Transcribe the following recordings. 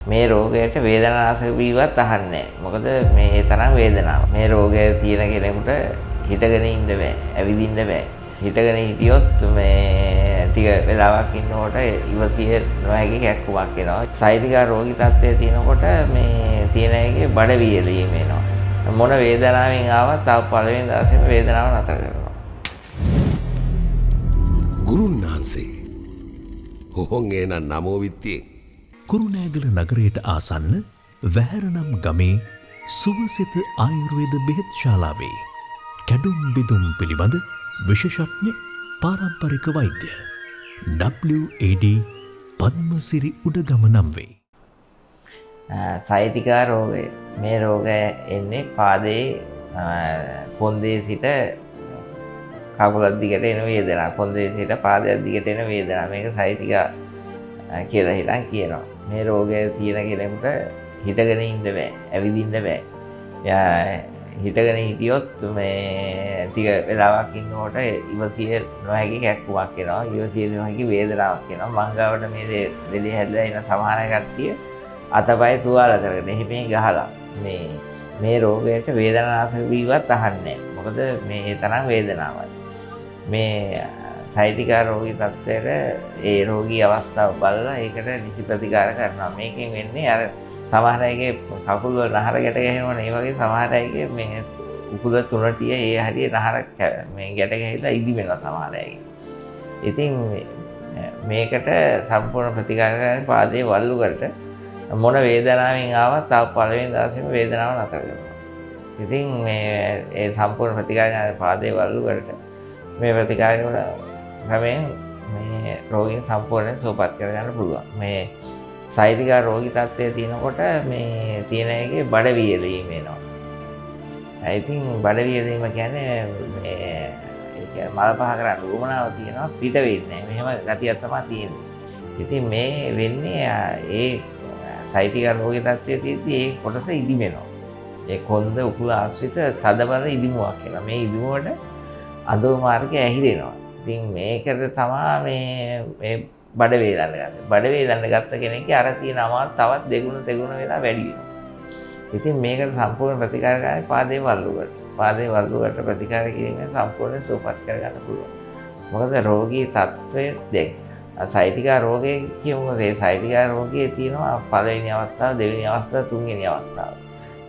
මේ රෝගයට වේදනානාශක බීවත් අහන්නේ නැහැ. මොකද මේ තරම් වේදනාවක්. මේ රෝගය තියෙන කෙනෙකුට හිටගෙන ඉන්න බෑ. ඇවිදින්න බෑ. හිටගෙන හිටියොත් මේ ටික වෙලාවක් ඉන්නකොට ඉවසිය නොහැකි කැක්කුමක් එනවා. සෛනික රෝගී තත්ත්වයේ තියෙනකොට මේ තියෙන එකේ බඩ වියලීම එනවා. මොන වේදනාවෙන් ආවත් තාම පළවෙනි දවසේම වේදනාව නතර කරනවා. ගුරුන්නාන්සේ හොහොන් එන නමෝ විත්තියෙන් කුරුණෑගල නගරයට ආසන්න වැහැරනම් ගමේ සුවසිත ආයුර්වේද බෙහෙත් ශාලාවේ කැඩුම් බිදුම් පිළිබඳ විශේෂඥ පාරම්පරික වෛද්‍ය WAD පද්මසිරි උඩගම නම් වේ. සයිටිකා රෝගය. මේ රෝගය එන්නේ පාදයේ කොන්දේ සිට කකුලක් දිගට එන වේදනාව. කොන්දේ සිට පාදයක් දිගට එන වේදනාව. මේක සයිටිකා කියලා හිතන් කියනවා. මේ රෝගය තියෙන කෙනෙකුට හිටගෙන ඉන්න බෑ. ඇවිදින්න බෑ. හිටගෙන හිටියොත් මේ ටික වෙලාවක් ඉන්නකොට ඉවසිය නොහැකි කැක්කුමක් එනවා. ඉවසිය නොහැකි වේදනාවක් එනවා. මංගාවට මේ දෙලේ හැදලා ඉන සමහර කට්ටිය අතපය තුවාල කරගෙන එහෙම ගහලා මේ රෝගයට වේදනානාශක බීවත් අහන්නේ නැහැ. මොකද මේ තරම් වේදනාවයි. මේ සයිටිකා රෝගී තත්ත්වයට ඒ රෝගී අවස්ථාව බලලා ඒකට නිසි ප්‍රතිකාර කරනවා. මේකෙන් වෙන්නේ අර සමහර අයගේ කකුල් වල නහර ගැට ගැහෙනවනේ. ඒ වගේ සමහර අයගේ මේ උකුල තුනටිය ඒ හරිය නහර මේ ගැට ගැහිලා ඉදි වෙනවා සමහර අයගේ. ඉතින් මේකට සම්පූර්ණ ප්‍රතිකාර කරන්නේ පාදයේ වල්ලුකට මොන වේදනාවෙන් ආවත් තාම පළවෙනි දවසේම වේදනාව නතර කරනවා. ඉතින් මේ ඒ සම්පූර්ණ ප්‍රතිකාර කරන පාදයේ වල්ලුකට මේ ප්‍රතිකාරය වල ක්‍රමයෙන් මේ රෝගීන් සම්පූර්ණයෙන් සුවපත් කරගන්න පුළුවන්. මේ සෛනික රෝගී තත්ත්වයේ තියෙනකොට මේ තියෙන එකේ බඩ වියලීම එනවා. ඉතින් බඩ වියලීම කියන්නේ මේ මල පහ කරන්න උවමනාව තියෙනවා පිට වෙන්නේ. මෙහෙම ගතියක් තමයි තියෙන්නේ. ඉතින් මේ වෙන්නේ ඒ සෛනික රෝගී තත්ත්වයේ තියෙද්දි ඒ කොටස ඉදිමෙනවා. ඒ කොන්ද උකුල ආශ්‍රිත තදබල ඉදිමුවක් එනවා. මේ ඉදිමුවට අඳෝ මාර්ගය ඇහිරෙනවා. ඉතින් මේකට තමයි මේ බඩ වේදන්න ගන්න. බඩ වේදන්න ගත්ත කෙනෙක්ගේ අර තියෙන අමාරු තවත් දෙගුණ තෙගුණ වෙලා වැඩි වෙනවා. ඉතින් මේකට සම්පූර්ණ ප්‍රතිකාර කරන්නේ පාදයේ වල්ලුකට. පාදයේ වල්ලුකට ප්‍රතිකාර කිරීමෙන් සම්පූර්ණ සුවපත් කරගන්න පුළුවන්. මොකද රෝගී තත්ත්වය දැන් සයිටිකා රෝගය කියමු. ඒ සයිටිකා රෝගයේ තියෙනවා පළවෙනි අවස්ථාව, දෙවෙනි අවස්ථාව, තුන්වෙනි අවස්ථාව.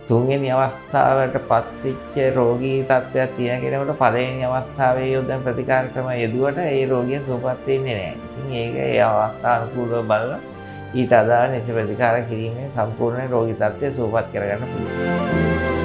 තුන්වෙනි අවස්ථාවට පත්වෙච්ච රෝගී තත්ත්වයක් තියෙන කෙනෙකුට පළවෙනි අවස්ථාවේ යොදන ප්‍රතිකාර ක්‍රම යෙදුවට ඒ රෝගිය සුවපත් වෙන්නේ නැහැ. ඉතින් ඒක ඒ අවස්ථානුකූලව බලලා ඊට අදාළ නිසි ප්‍රතිකාර කිරීමෙන් සම්පූර්ණ රෝගී තත්ත්වය සුවපත් කරගන්න පුළුවන්.